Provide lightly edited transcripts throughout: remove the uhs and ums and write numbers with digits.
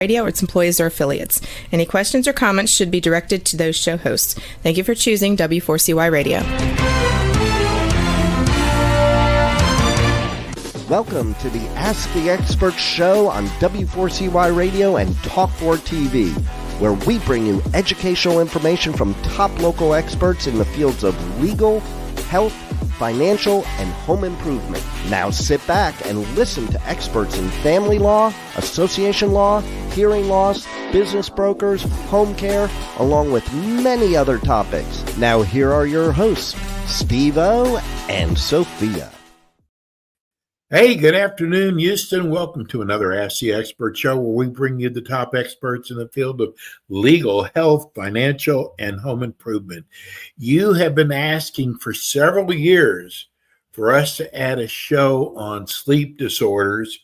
Radio or its employees or affiliates. Any questions or comments should be directed to those show hosts. Thank you for choosing W4CY Radio. Welcome to the Ask the Expert show on W4CY Radio and Talk4 TV, where we bring you educational information from top local experts in the fields of legal, health, financial, and home improvement. Now sit back and listen to experts in family law, association law, hearing loss, business brokers, home care, along with many other topics. Now here are your hosts, Steve-O and Sophia. Hey, good afternoon, Houston. Welcome to another Ask the Expert show where we bring you the top experts in the field of legal, health, financial, and home improvement. You have been asking for several years for us to add a show on sleep disorders.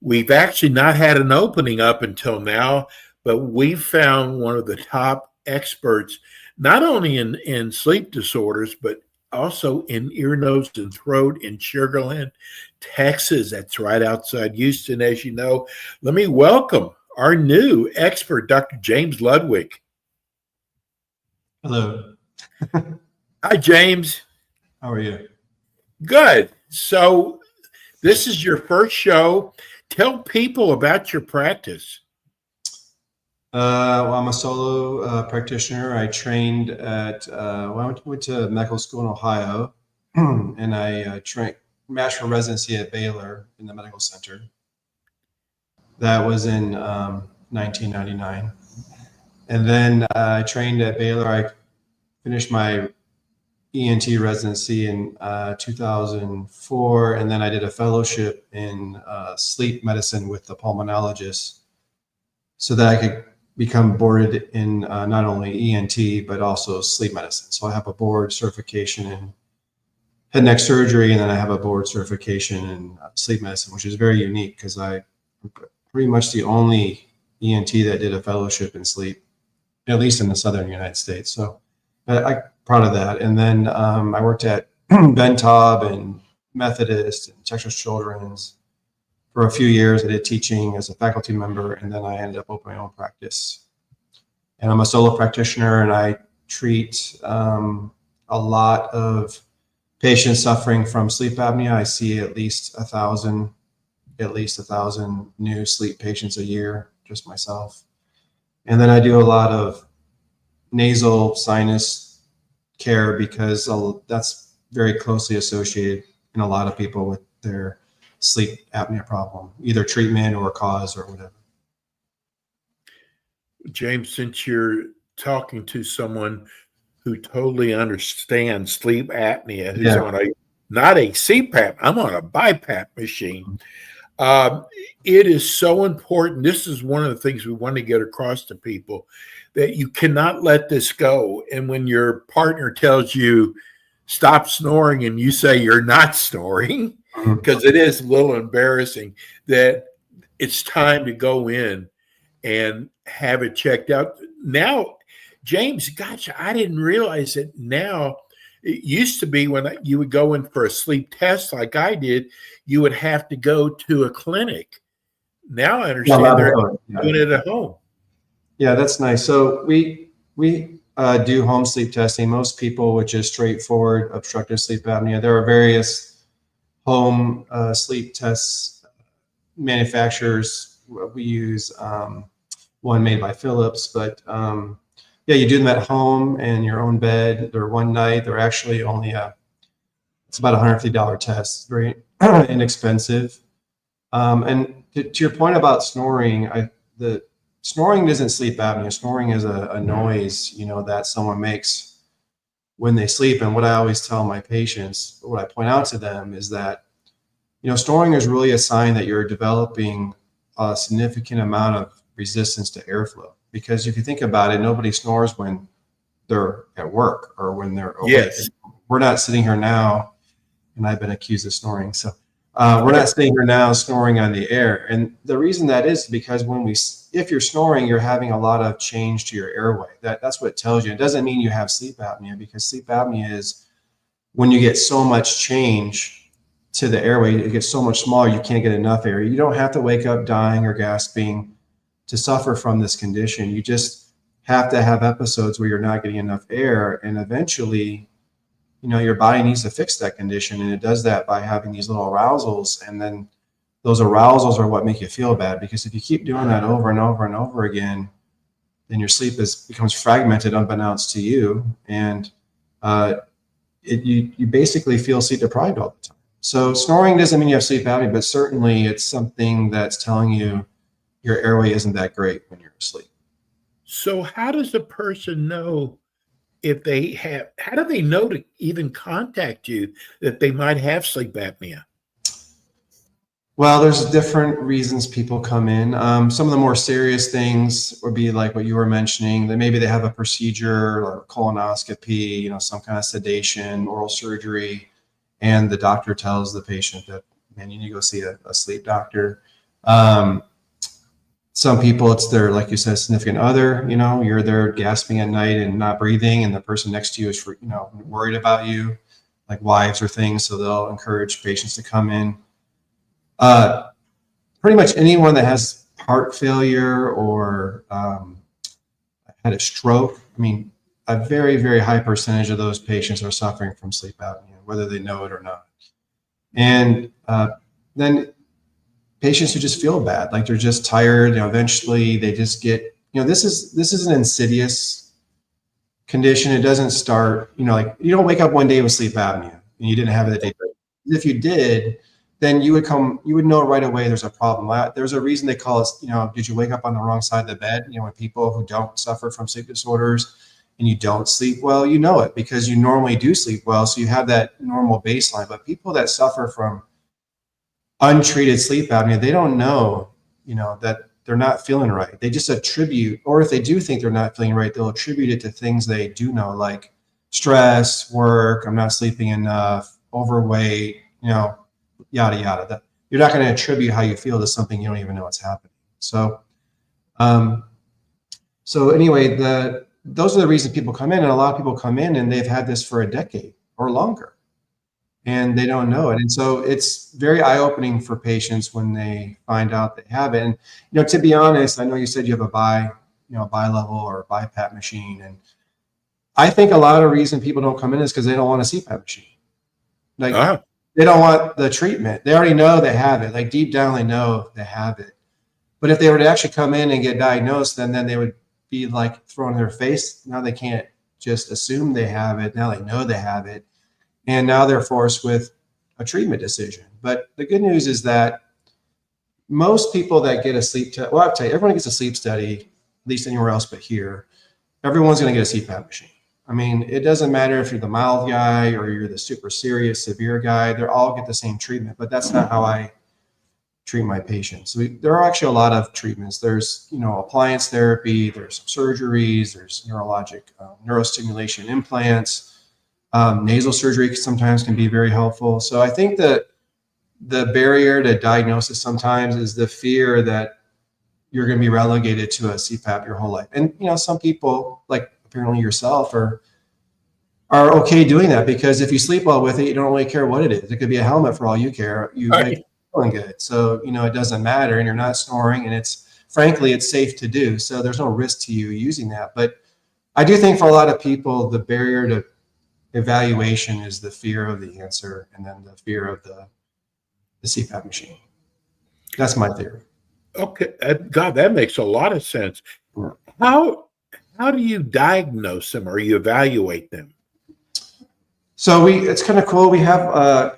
We've actually not had an opening up until now, but we found one of the top experts, not only in sleep disorders, but also in ear, nose, and throat in Sugar Land, Texas. That's right outside Houston, as you know. Let me welcome our new expert, Dr. James Ludwig. Hello. Hi, James. How are you? Good. So this is your first show. Tell people about your practice. Well, I'm a solo practitioner. I trained at, I went to medical school in Ohio, and I trained master residency at Baylor in the medical center. That was in 1999. And then I trained at Baylor. I finished my ENT residency in 2004, and then I did a fellowship in sleep medicine with the pulmonologist so that I could become boarded in not only ENT, but also sleep medicine. So I have a board certification in head and neck surgery, and then I have a board certification in sleep medicine, which is very unique because I'm pretty much the only ENT that did a fellowship in sleep, at least in the southern United States. So I'm proud of that. And then I worked at Ben Taub and Methodist and Texas Children's for a few years. I did teaching as a faculty member, and then I ended up opening my own practice. And I'm a solo practitioner, and I treat a lot of patients suffering from sleep apnea. I see at least 1,000 new sleep patients a year, just myself. And then I do a lot of nasal sinus care because that's very closely associated in a lot of people with their sleep apnea problem, either treatment or cause or whatever. James, since you're talking to someone who totally understands sleep apnea, who's on not a CPAP, I'm on a BiPAP machine. It is so important. This is one of the things we want to get across to people, that you cannot let this go. And when your partner tells you stop snoring and you say you're not snoring, because it is a little embarrassing, that it's time to go in and have it checked out. Now, James, gosh, I didn't realize that now. It used to be when you would go in for a sleep test like I did, you would have to go to a clinic. Now I understand they're doing it at home. Yeah, that's nice. So we do home sleep testing. Most people with just straightforward obstructive sleep apnea. There are various home sleep tests manufacturers. We use one made by Philips, but yeah, you do them at home in your own bed. They're one night. They're actually only it's about $150 test. Very inexpensive. And to your point about snoring, the snoring isn't sleep apnea. Snoring is a noise, that someone makes when they sleep. And what I always tell my patients, what I point out to them is that, snoring is really a sign that you're developing a significant amount of resistance to airflow. Because if you think about it, nobody snores when they're at work or when they're awake. Yes. We're not sitting here now, and I've been accused of snoring. So we're not sitting here now snoring on the air. And the reason that is because if you're snoring, you're having a lot of change to your airway. That's what it tells you. It doesn't mean you have sleep apnea, because sleep apnea is when you get so much change to the airway, it gets so much smaller, you can't get enough air. You don't have to wake up dying or gasping. to suffer from this condition. You just have to have episodes where you're not getting enough air, and eventually, your body needs to fix that condition, and it does that by having these little arousals, and then those arousals are what make you feel bad, because if you keep doing that over and over and over again, then your sleep becomes fragmented unbeknownst to you, and you basically feel sleep deprived all the time. So snoring doesn't mean you have sleep apnea, but certainly it's something that's telling you your airway isn't that great when you're asleep. So how does a person know if they have, how do they know to even contact you that they might have sleep apnea? Well, there's different reasons people come in. Some of the more serious things would be like what you were mentioning, that maybe they have a procedure or colonoscopy, some kind of sedation, oral surgery, and the doctor tells the patient that, man, you need to go see a sleep doctor. Some people, it's their, like you said, significant other, you're there gasping at night and not breathing, and the person next to you is, worried about you, like wives or things. So they'll encourage patients to come in. Pretty much anyone that has heart failure or had a stroke. I mean, a very, very high percentage of those patients are suffering from sleep apnea, whether they know it or not. And then patients who just feel bad, like they're just tired, eventually they just get, this is an insidious condition. It doesn't start, like you don't wake up one day with sleep apnea and you didn't have it the day. If you did, then you would know right away there's a problem. There's a reason they call it, did you wake up on the wrong side of the bed? When people who don't suffer from sleep disorders and you don't sleep well, you know it because you normally do sleep well. So you have that normal baseline. But people that suffer from untreated sleep apnea, they don't know, that they're not feeling right. They just attribute, or if they do think they're not feeling right, they'll attribute it to things they do know, like stress, work, I'm not sleeping enough, overweight, yada, yada. You're not going to attribute how you feel to something you don't even know what's happening. So, anyway, those are the reasons people come in, and a lot of people come in and they've had this for a decade or longer, and they don't know it. And so it's very eye-opening for patients when they find out they have it. And, to be honest, I know you said you have a bi-level or BiPAP machine. And I think a lot of reason people don't come in is because they don't want a CPAP machine. Like, they don't want the treatment. They already know they have it. Like deep down, they know they have it. But if they were to actually come in and get diagnosed, then they would be like thrown in their face. Now they can't just assume they have it. Now they know they have it. And now they're forced with a treatment decision. But the good news is that most people that get a sleep test, well, I'll tell you, everyone gets a sleep study, at least anywhere else but here. Everyone's going to get a CPAP machine. I mean, it doesn't matter if you're the mild guy or you're the super serious, severe guy. They all get the same treatment, but that's not how I treat my patients. So there are actually a lot of treatments. There's, appliance therapy, there's surgeries, there's neurologic neurostimulation implants, nasal surgery sometimes can be very helpful. So I think that the barrier to diagnosis sometimes is the fear that you're going to be relegated to a CPAP your whole life. And, some people, like apparently yourself, are okay doing that, because if you sleep well with it, you don't really care what it is. It could be a helmet for all you care. You make feeling good. So, it doesn't matter, and you're not snoring, and frankly, it's safe to do. So there's no risk to you using that. But I do think for a lot of people, the barrier to evaluation is the fear of the answer, and then the fear of the CPAP machine. That's my theory. Okay. God, that makes a lot of sense. How do you diagnose them or you evaluate them? So it's kind of cool. We have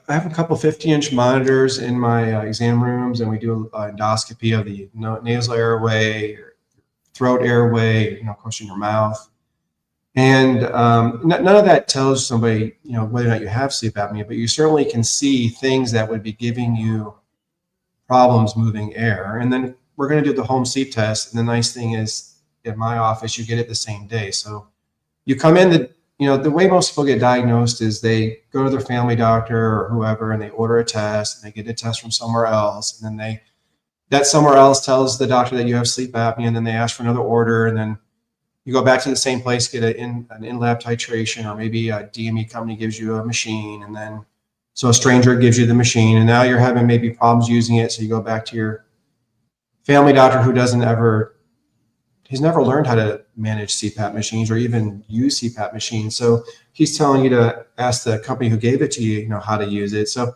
I have a couple 50-inch monitors in my exam rooms, and we do endoscopy of the nasal airway, throat airway, of course in your mouth. And none of that tells somebody, whether or not you have sleep apnea, but you certainly can see things that would be giving you problems moving air. And then we're going to do the home sleep test. And the nice thing is, at my office, you get it the same day. So you come in, the way most people get diagnosed is they go to their family doctor or whoever, and they order a test, and they get a test from somewhere else. And then that somewhere else tells the doctor that you have sleep apnea, and then they ask for another order. And then you go back to the same place, get an in-lab titration, or maybe a DME company gives you a machine. And then, so a stranger gives you the machine, and now you're having maybe problems using it. So you go back to your family doctor, who doesn't ever he's never learned how to manage CPAP machines or even use CPAP machines. So he's telling you to ask the company who gave it to you, how to use it. So,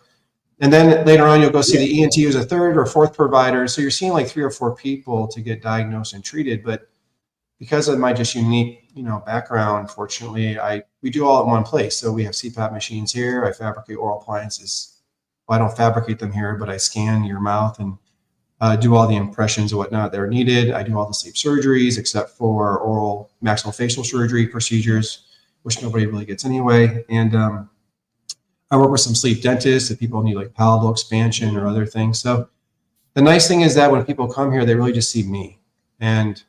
and then later on, you'll go see the ENT who's a third or fourth provider. So you're seeing like 3 or 4 people to get diagnosed and treated. But because of my just unique, background, fortunately, we do all at one place. So we have CPAP machines here. I fabricate oral appliances. Well, I don't fabricate them here, but I scan your mouth and do all the impressions and whatnot that are needed. I do all the sleep surgeries except for oral maxillofacial surgery procedures, which nobody really gets anyway. And I work with some sleep dentists if people need like palatal expansion or other things. So the nice thing is that when people come here, they really just see me. And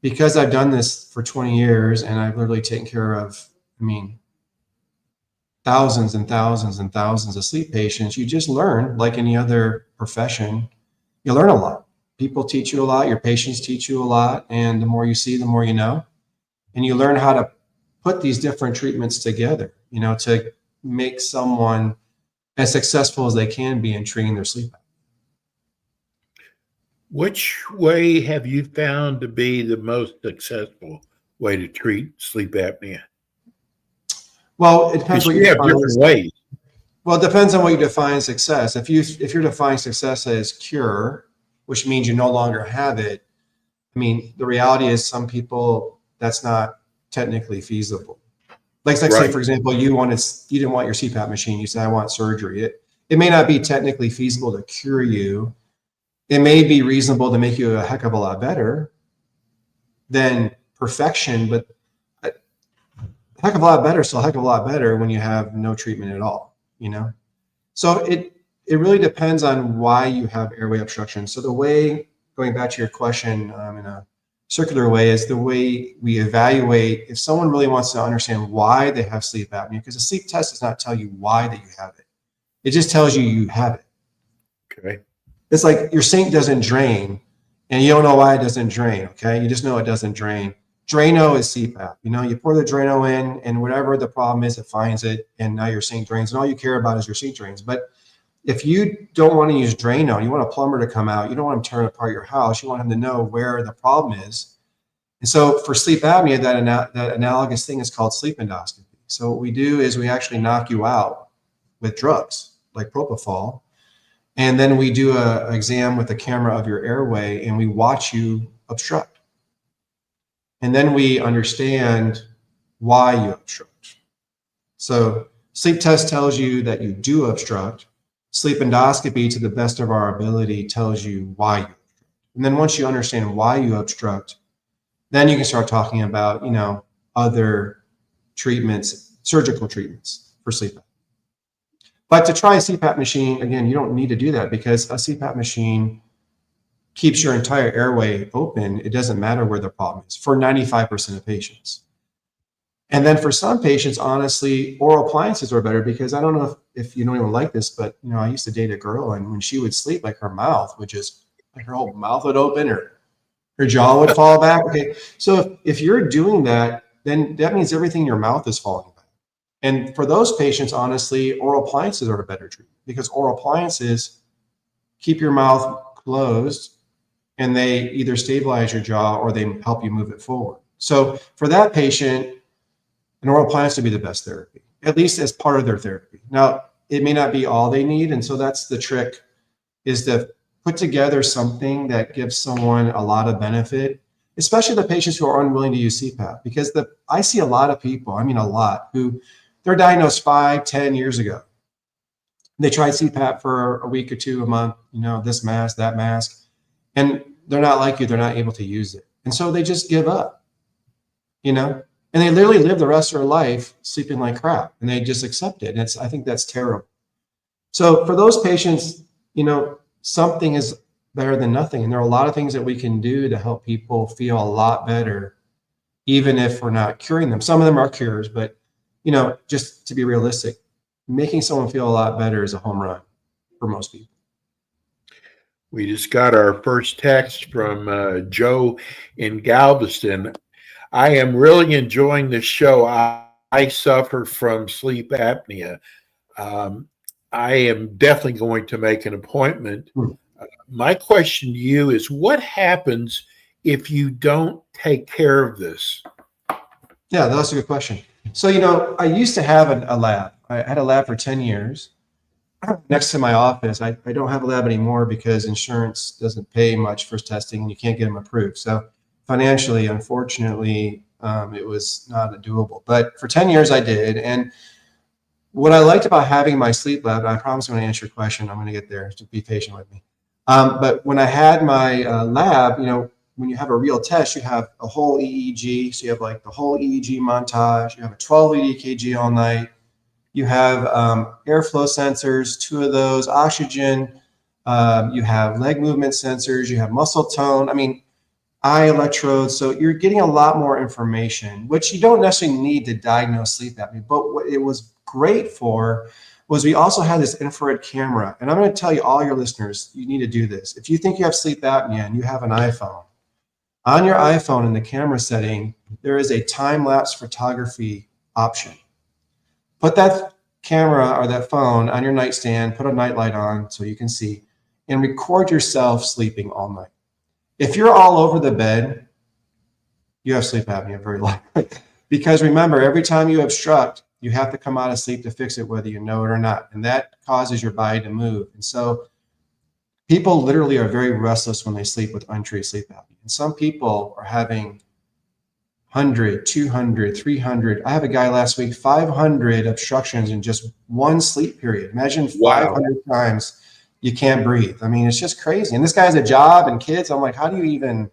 because I've done this for 20 years and I've literally taken care of, thousands and thousands and thousands of sleep patients, you just learn like any other profession. You learn a lot. People teach you a lot. Your patients teach you a lot. And the more you see, the more you know. And you learn how to put these different treatments together, to make someone as successful as they can be in treating their sleep. Which way have you found to be the most successful way to treat sleep apnea? Well, it depends what you have different ways. Well, it depends on what you define success. If you're defining success as cure, which means you no longer have it, the reality is some people that's not technically feasible. Like say, for example, you didn't want your CPAP machine. You said, I want surgery. It may not be technically feasible to cure you. It may be reasonable to make you a heck of a lot better than perfection, but a heck of a lot better, still a heck of a lot better when you have no treatment at all, So it really depends on why you have airway obstruction. So the way, going back to your question in a circular way, is the way we evaluate if someone really wants to understand why they have sleep apnea, because a sleep test does not tell you why that you have it. It just tells you have it. Okay. It's like your sink doesn't drain and you don't know why it doesn't drain. Okay. You just know it doesn't drain. Drano is CPAP. You pour the Drano in and whatever the problem is, it finds it. And now your sink drains and all you care about is your sink drains. But if you don't want to use Drano, you want a plumber to come out, you don't want him to tear apart your house. You want him to know where the problem is. And so for sleep apnea, that analogous thing is called sleep endoscopy. So what we do is we actually knock you out with drugs like propofol. And then we do an exam with the camera of your airway and we watch you obstruct. And then we understand why you obstruct. So sleep test tells you that you do obstruct. Sleep endoscopy, to the best of our ability, tells you why you obstruct. And then once you understand why you obstruct, then you can start talking about, other treatments, surgical treatments for sleep apnea. But to try a CPAP machine, again, you don't need to do that because a CPAP machine keeps your entire airway open. It doesn't matter where the problem is for 95% of patients. And then for some patients, honestly, oral appliances are better because I don't know if you don't even like this, but I used to date a girl and when she would sleep, like her mouth would just, like her whole mouth would open or her jaw would fall back. Okay. So if you're doing that, then that means everything in your mouth is falling back. And for those patients, honestly, oral appliances are a better treatment because oral appliances keep your mouth closed and they either stabilize your jaw or they help you move it forward. So for that patient, an oral appliance would be the best therapy, at least as part of their therapy. Now, it may not be all they need. And so that's the trick, is to put together something that gives someone a lot of benefit, especially the patients who are unwilling to use CPAP. Because I see a lot of people, a lot, who they're diagnosed 5, 10 years ago. They tried CPAP for a week or two, a month, this mask, that mask, and they're not like you, they're not able to use it. And so they just give up, and they literally live the rest of their life sleeping like crap and they just accept it. And I think that's terrible. So for those patients, something is better than nothing. And there are a lot of things that we can do to help people feel a lot better, even if we're not curing them. Some of them are cures, but just to be realistic, making someone feel a lot better is a home run for most people. We just got our first text from Joe in Galveston. I am really enjoying this show. I suffer from sleep apnea. I am definitely going to make an appointment. My question to you is, what happens if you don't take care of this? Yeah, that's a good question. So, I used to have a lab. I had a lab for 10 years next to my office. I don't have a lab anymore because insurance doesn't pay much for testing and you can't get them approved. So financially, unfortunately, it was not doable. But for 10 years I did. And what I liked about having my sleep lab, and I promise I'm going to answer your question. I'm going to get there, so be patient with me. But when I had my lab, when you have a real test, you have a whole EEG. So you have like the whole EEG montage. You have a 12 lead EKG all night. You have airflow sensors, 2 of those, oxygen. You have leg movement sensors. You have muscle tone. I mean, eye electrodes. So you're getting a lot more information, which you don't necessarily need to diagnose sleep apnea. But what it was great for was we also had this infrared camera. And I'm going to tell you, all your listeners, you need to do this. If you think you have sleep apnea and you have an iPhone, on your iPhone in the camera setting, there is a time-lapse photography option. Put that camera or that phone on your nightstand, put a nightlight on so you can see, and record yourself sleeping all night. If you're all over the bed, you have sleep apnea very likely. Because remember, every time you obstruct, you have to come out of sleep to fix it, whether you know it or not. And that causes your body to move. And so people literally are very restless when they sleep with untreated sleep apnea. And some people are having 100, 200, 300. I have a guy last week, 500 obstructions in just one sleep period. Imagine 500 times you can't breathe. I mean, it's just crazy. And this guy has a job and kids. I'm like, how do you even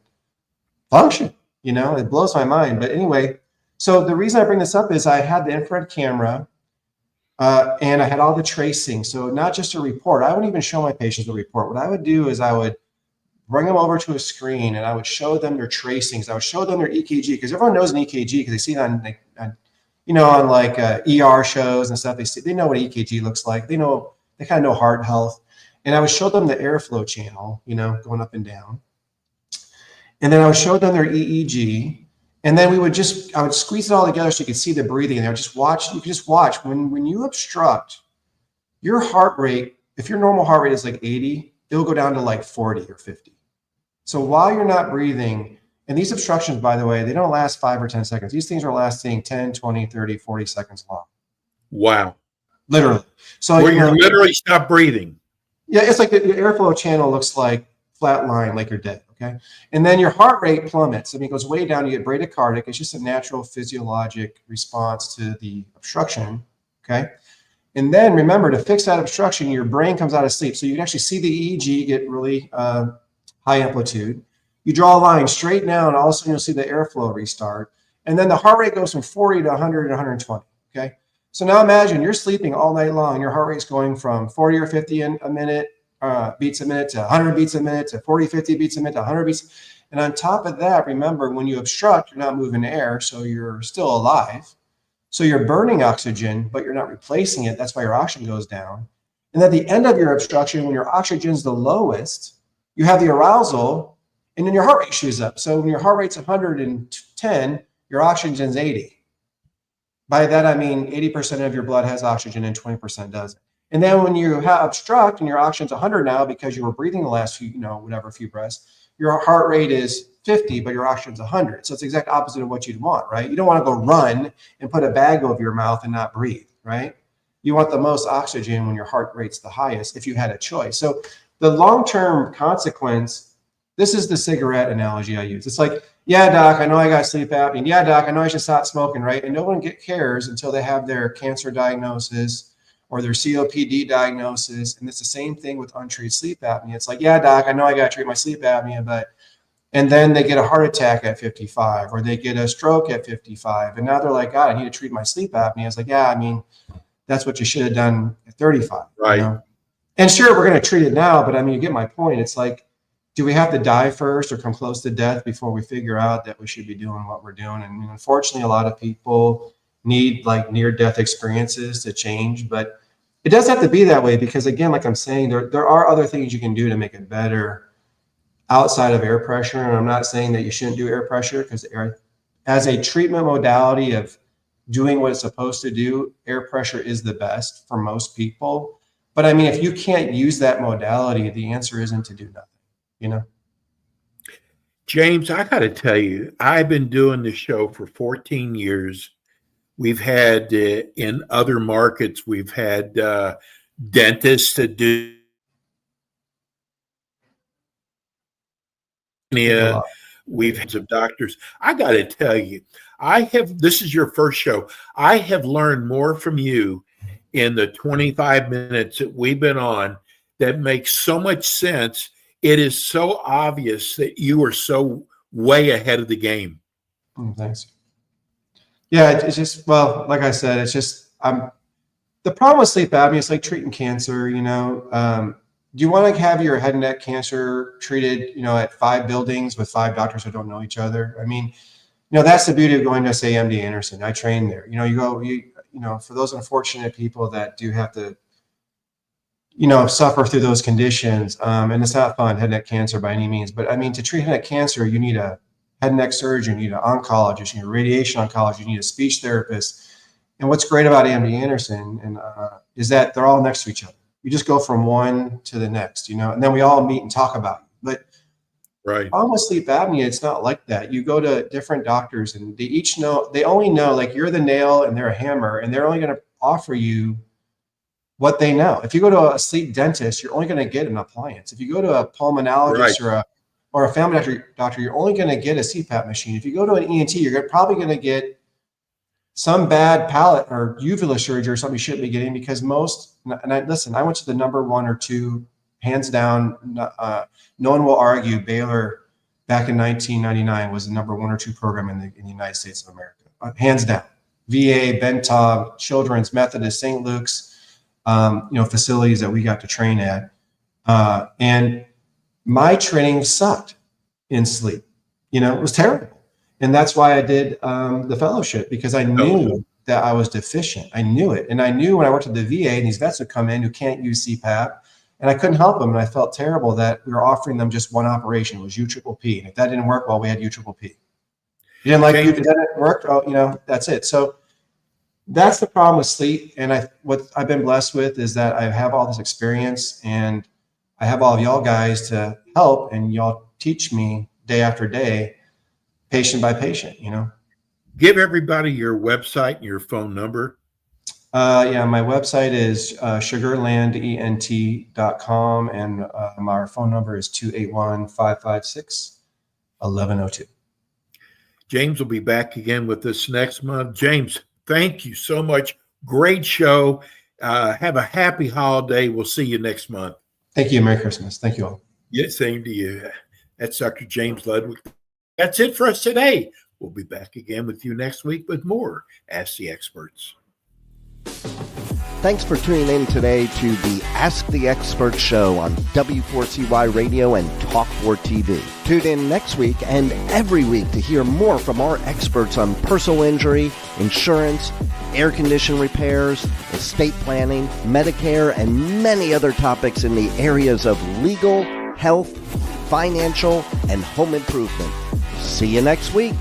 function? It blows my mind. But anyway, so the reason I bring this up is I had the infrared camera and I had all the tracing. So not just a report. I wouldn't even show my patients the report. What I would do is I would bring them over to a screen and I would show them their tracings. I would show them their EKG because everyone knows an EKG because they see it on like ER shows and stuff. They know what EKG looks like. They kind of know heart health. And I would show them the airflow channel, going up and down. And then I would show them their EEG. And then I would squeeze it all together so you could see the breathing. And I would just watch. You could just watch when you obstruct, your heart rate, if your normal heart rate is like 80, it'll go down to like 40 or 50. So while you're not breathing, and these obstructions, by the way, they don't last 5 or 10 seconds. These things are lasting 10, 20, 30, 40 seconds long. Wow. Literally. So where you literally stop breathing. Yeah, it's like the airflow channel looks like flat line, like you're dead, okay? And then your heart rate plummets. I mean, it goes way down. You get bradycardic. It's just a natural physiologic response to the obstruction, okay? And then remember, to fix that obstruction, your brain comes out of sleep. So you can actually see the EEG get really high amplitude. You draw a line straight down, all of a sudden you'll see the airflow restart. And then the heart rate goes from 40 to 100 to 120, okay? So now imagine you're sleeping all night long. Your heart rate's going from 40 or 50 a minute, beats a minute to 100 beats a minute to 40, 50 beats a minute to 100 beats. And on top of that, remember, when you obstruct, you're not moving air, so you're still alive. So you're burning oxygen, but you're not replacing it. That's why your oxygen goes down. And at the end of your obstruction, when your oxygen's the lowest, you have the arousal, and then your heart rate shoots up. So when your heart rate's 110, your oxygen's 80. By that, I mean 80% of your blood has oxygen and 20% doesn't. And then when you obstruct and your oxygen's 100 now because you were breathing the last few, few breaths, your heart rate is 50, but your oxygen's 100. So it's the exact opposite of what you'd want, right? You don't want to go run and put a bag over your mouth and not breathe, right? You want the most oxygen when your heart rate's the highest if you had a choice. So the long-term consequence, this is the cigarette analogy I use. It's like, yeah, doc, I know I got sleep apnea. And yeah, doc, I know I should stop smoking, right? And no one cares until they have their cancer diagnosis or their COPD diagnosis. And it's the same thing with untreated sleep apnea. It's like, yeah, doc, I know I got to treat my sleep apnea, and then they get a heart attack at 55 or they get a stroke at 55. And now they're like, God, I need to treat my sleep apnea. It's like, yeah, I mean, that's what you should have done at 35. Right. And sure, we're going to treat it now, but I mean, you get my point. It's like, do we have to die first or come close to death before we figure out that we should be doing what we're doing? And unfortunately, a lot of people need like near-death experiences to change, but it does have to be that way because, again, like I'm saying, there are other things you can do to make it better outside of air pressure. And I'm not saying that you shouldn't do air pressure because as a treatment modality of doing what it's supposed to do, air pressure is the best for most people. But I mean, if you can't use that modality, the answer isn't to do nothing. James, I got to tell you, I've been doing this show for 14 years. We've had in other markets, we've had dentists to do. We've had some doctors. I got to tell you, this is your first show. I have learned more from you in the 25 minutes that we've been on that makes so much sense. It is so obvious that you are so way ahead of the game. Thanks. Yeah, it's just, well, like I said, it's just, the problem with sleep apnea is like treating cancer, do you want to have your head and neck cancer treated, at 5 buildings with 5 doctors who don't know each other? I mean, that's the beauty of going to, say, MD Anderson. I trained there. For those unfortunate people that do have to, suffer through those conditions, and it's not fun, head and neck cancer by any means. But I mean, to treat head and neck cancer, you need a head and neck surgeon, you need an oncologist, you need a radiation oncologist, you need a speech therapist. And what's great about MD Anderson is that they're all next to each other. You just go from one to the next, and then we all meet and talk about it. But right, almost sleep apnea, it's not like that. You go to different doctors and they only know, like, you're the nail and they're a hammer, and they're only going to offer you what they know. If you go to a sleep dentist, you're only going to get an appliance. If you go to a pulmonologist or a family doctor, you're only going to get a CPAP machine. If you go to an ENT, you're probably going to get some bad palate or uvula surgery or something you shouldn't be getting, because I went to the number 1 or 2, hands down. No one will argue. Baylor back in 1999 was the number 1 or 2 program in the United States of America, hands down. VA, Bentob, Children's, Methodist, St. Luke's, facilities that we got to train at. And my training sucked in sleep. It was terrible. And that's why I did the fellowship, because I knew that I was deficient. I knew it. And I knew when I worked at the VA and these vets would come in who can't use CPAP, and I couldn't help them. And I felt terrible that we were offering them just one operation. It was UPPP. And if that didn't work, well, we had UPPP. You didn't like it, that didn't work, that's it. So that's the problem with sleep. And what I've been blessed with is that I have all this experience, and I have all of y'all guys to help, and y'all teach me day after day, patient by patient, Give everybody your website and your phone number. My website is sugarlandent.com, and our phone number is 281-556-1102. James will be back again with us next month. James, thank you so much. Great show. Have a happy holiday. We'll see you next month. Thank you. Merry Christmas. Thank you all. Yeah, same to you. That's Dr. James Ludwig. That's it for us today. We'll be back again with you next week with more Ask the Experts. Thanks for tuning in today to the Ask the Expert show on W4CY Radio and Talk4 TV. Tune in next week and every week to hear more from our experts on personal injury, insurance, air condition repairs, estate planning, Medicare, and many other topics in the areas of legal, health, financial, and home improvement. See you next week.